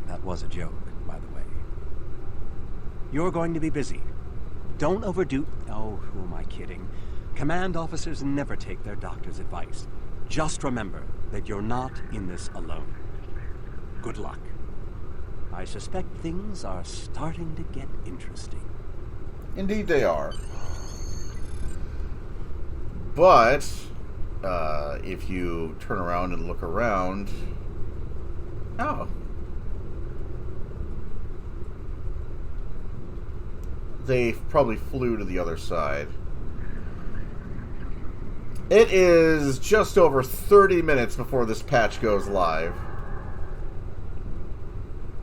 [SPEAKER 6] That was a joke, by the way. You're going to be busy. Don't overdo... Oh, who am I kidding? Command officers never take their doctor's advice. Just remember that you're not in this alone. Good luck. I suspect things are starting to get interesting.
[SPEAKER 1] Indeed they are. But, if you turn around and look around... Oh. They probably flew to the other side. It is just over 30 minutes before this patch goes live.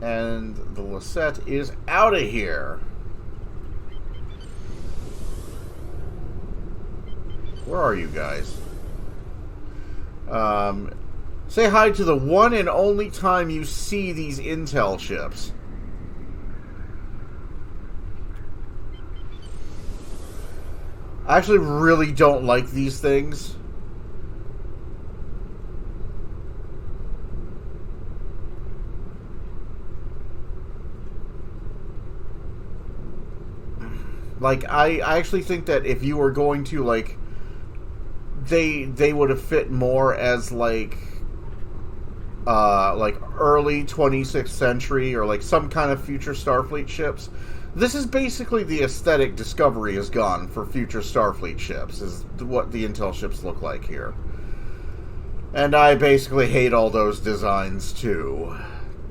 [SPEAKER 1] And the Lisette is out of here. Where are you guys? Say hi to the one and only time you see these intel chips. I actually really don't like these things. Like, I actually think that if you were going to, like, they would have fit more as, like early 26th century or, like, some kind of future Starfleet ships. This is basically the aesthetic Discovery has gone for future Starfleet ships, is what the Intel ships look like here. And I basically hate all those designs, too.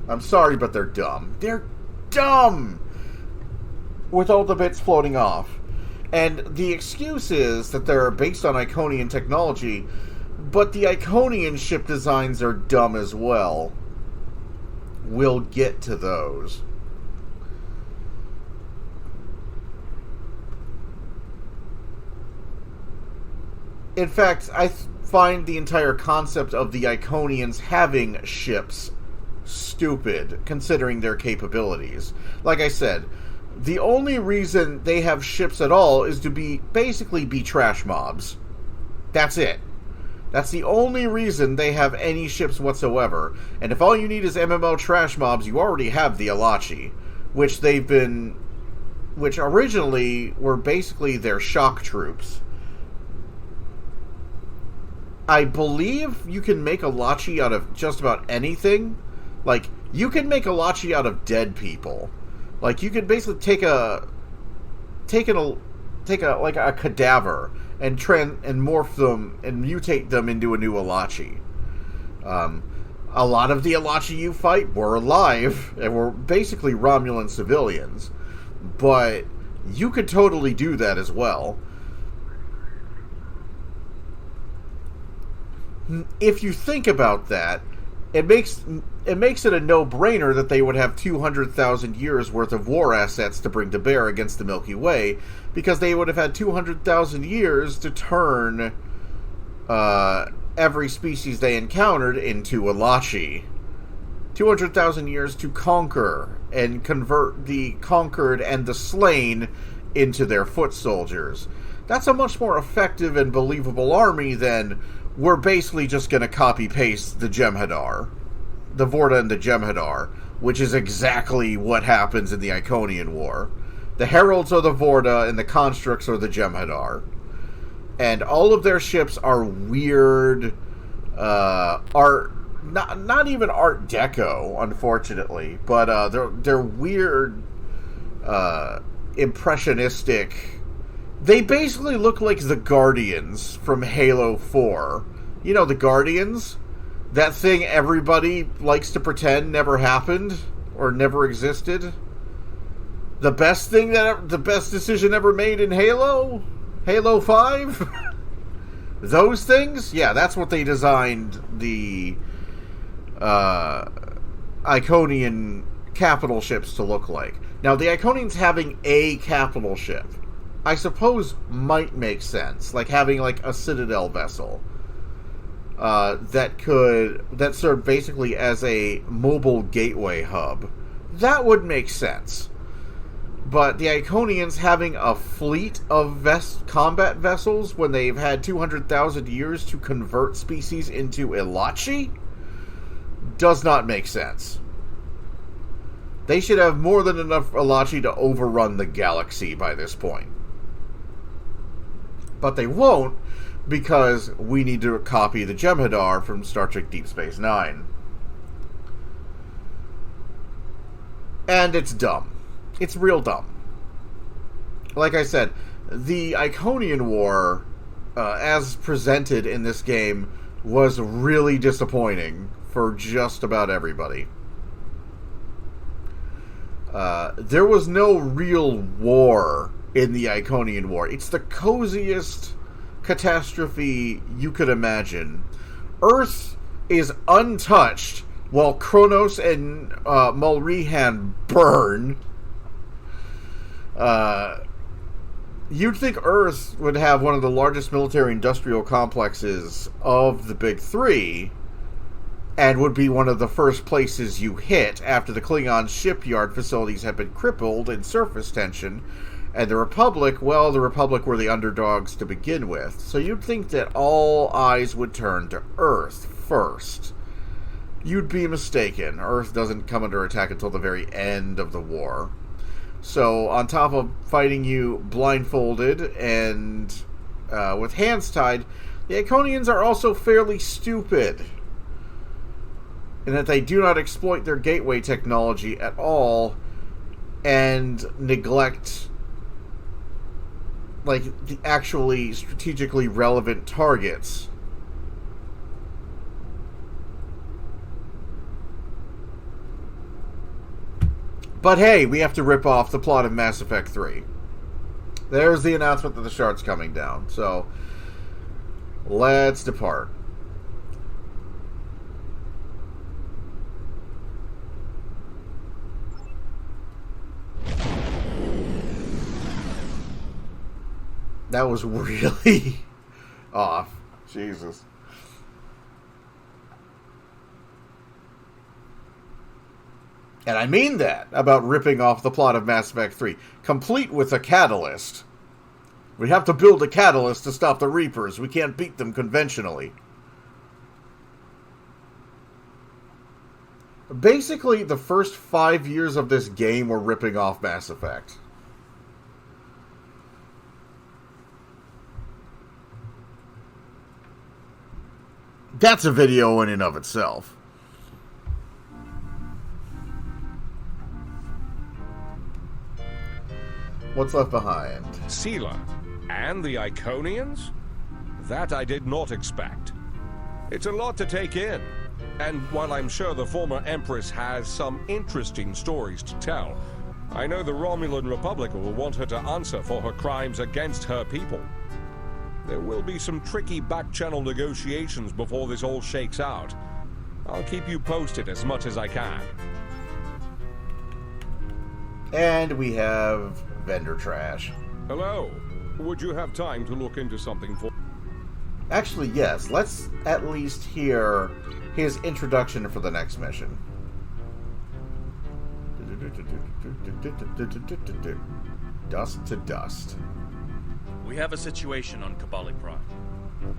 [SPEAKER 1] I'm sorry, but they're dumb. They're dumb! With all the bits floating off. And the excuse is that they're based on Iconian technology, but the Iconian ship designs are dumb as well. We'll get to those. In fact, I find the entire concept of the Iconians having ships stupid, considering their capabilities. Like I said, the only reason they have ships at all is to basically be trash mobs. That's it. That's the only reason they have any ships whatsoever. And if all you need is MMO trash mobs, you already have the Alachi, which originally were basically their shock troops. I believe you can make Alachi out of just about anything. Like, you can make Alachi out of dead people. Like, you could basically take a cadaver and morph them and mutate them into a new Alachi. A lot of the Alachi you fight were alive and were basically Romulan civilians, but you could totally do that as well. If you think about that, it makes it a no-brainer that they would have 200,000 years worth of war assets to bring to bear against the Milky Way, because they would have had 200,000 years to turn every species they encountered into Alachi. 200,000 years to conquer and convert the conquered and the slain into their foot soldiers. That's a much more effective and believable army than we're basically just going to copy-paste the Jem'Hadar. The Vorta and the Jem'Hadar, which is exactly what happens in the Iconian War. The Heralds are the Vorta, and the Constructs are the Jem'Hadar. And all of their ships are weird, art... Not even Art Deco, unfortunately, but they're weird, impressionistic... They basically look like the Guardians from Halo 4. You know, the Guardians? That thing everybody likes to pretend never happened or never existed. The best decision ever made in Halo? Halo 5? Those things? Yeah, that's what they designed the Iconian capital ships to look like. Now, the Iconians having a capital ship, I suppose, might make sense. Like having like a Citadel vessel that served basically as a mobile gateway hub. That would make sense. But the Iconians having a fleet of combat vessels when they've had 200,000 years to convert species into Elachi does not make sense. They should have more than enough Elachi to overrun the galaxy by this point. But they won't, because we need to copy the Jem'Hadar from Star Trek Deep Space Nine. And it's dumb. It's real dumb. Like I said, the Iconian War, as presented in this game, was really disappointing for just about everybody. There was no real war in the Iconian War. It's the coziest catastrophe you could imagine. Earth is untouched while Kronos and Mulrihan burn. You'd think Earth would have one of the largest military-industrial complexes of the big three, and would be one of the first places you hit after the Klingon shipyard facilities had been crippled in surface tension, and the Republic, well, the Republic were the underdogs to begin with. So you'd think that all eyes would turn to Earth first. You'd be mistaken. Earth doesn't come under attack until the very end of the war. So, on top of fighting you blindfolded and with hands tied, the Iconians are also fairly stupid, in that they do not exploit their gateway technology at all, and neglect like the actually strategically relevant targets. But hey, we have to rip off the plot of Mass Effect 3. There's the announcement that the shard's coming down. So, let's depart. That was really off. Jesus. And I mean that about ripping off the plot of Mass Effect 3, complete with a catalyst. We have to build a catalyst to stop the Reapers. We can't beat them conventionally. Basically, the first 5 years of this game were ripping off Mass Effect. That's a video in and of itself. What's left behind?
[SPEAKER 2] Sealer and the Iconians? That I did not expect. It's a lot to take in. And while I'm sure the former Empress has some interesting stories to tell, I know the Romulan Republic will want her to answer for her crimes against her people. There will be some tricky back-channel negotiations before this all shakes out. I'll keep you posted as much as I can.
[SPEAKER 1] And we have vendor trash.
[SPEAKER 2] Hello. Would you have time to look into something for...
[SPEAKER 1] Actually, yes. Let's at least hear his introduction for the next mission. Dust to dust.
[SPEAKER 4] We have a situation on Kabali Prime.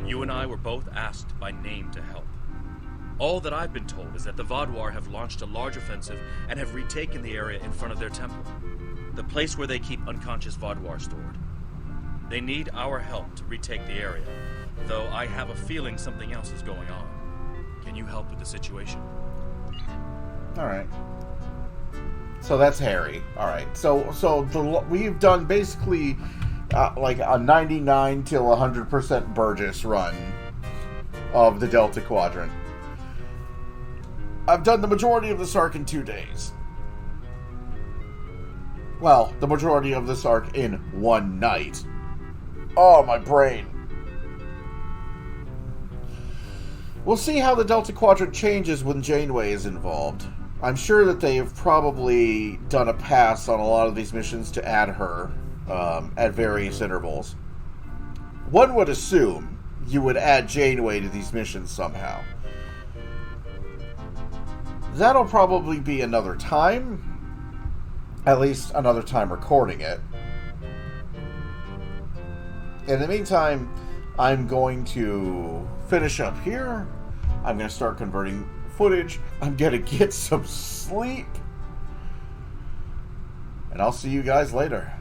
[SPEAKER 4] You and I were both asked by name to help. All that I've been told is that the Vaadwaur have launched a large offensive and have retaken the area in front of their temple, the place where they keep unconscious Vaadwaur stored. They need our help to retake the area, though I have a feeling something else is going on. Can you help with the situation?
[SPEAKER 1] Alright. So that's Harry. Alright. So we've done basically like a 99 till 100% Burgess run of the Delta Quadrant. I've done the majority of this arc in 2 days. Well, the majority of this arc in 1 night. Oh, my brain. We'll see how the Delta Quadrant changes when Janeway is involved. I'm sure that they have probably done a pass on a lot of these missions to add her at various intervals. One would assume you would add Janeway to these missions somehow. That'll probably be another time. At least another time recording it. In the meantime, I'm going to finish up here. I'm going to start converting footage. I'm going to get some sleep. And I'll see you guys later.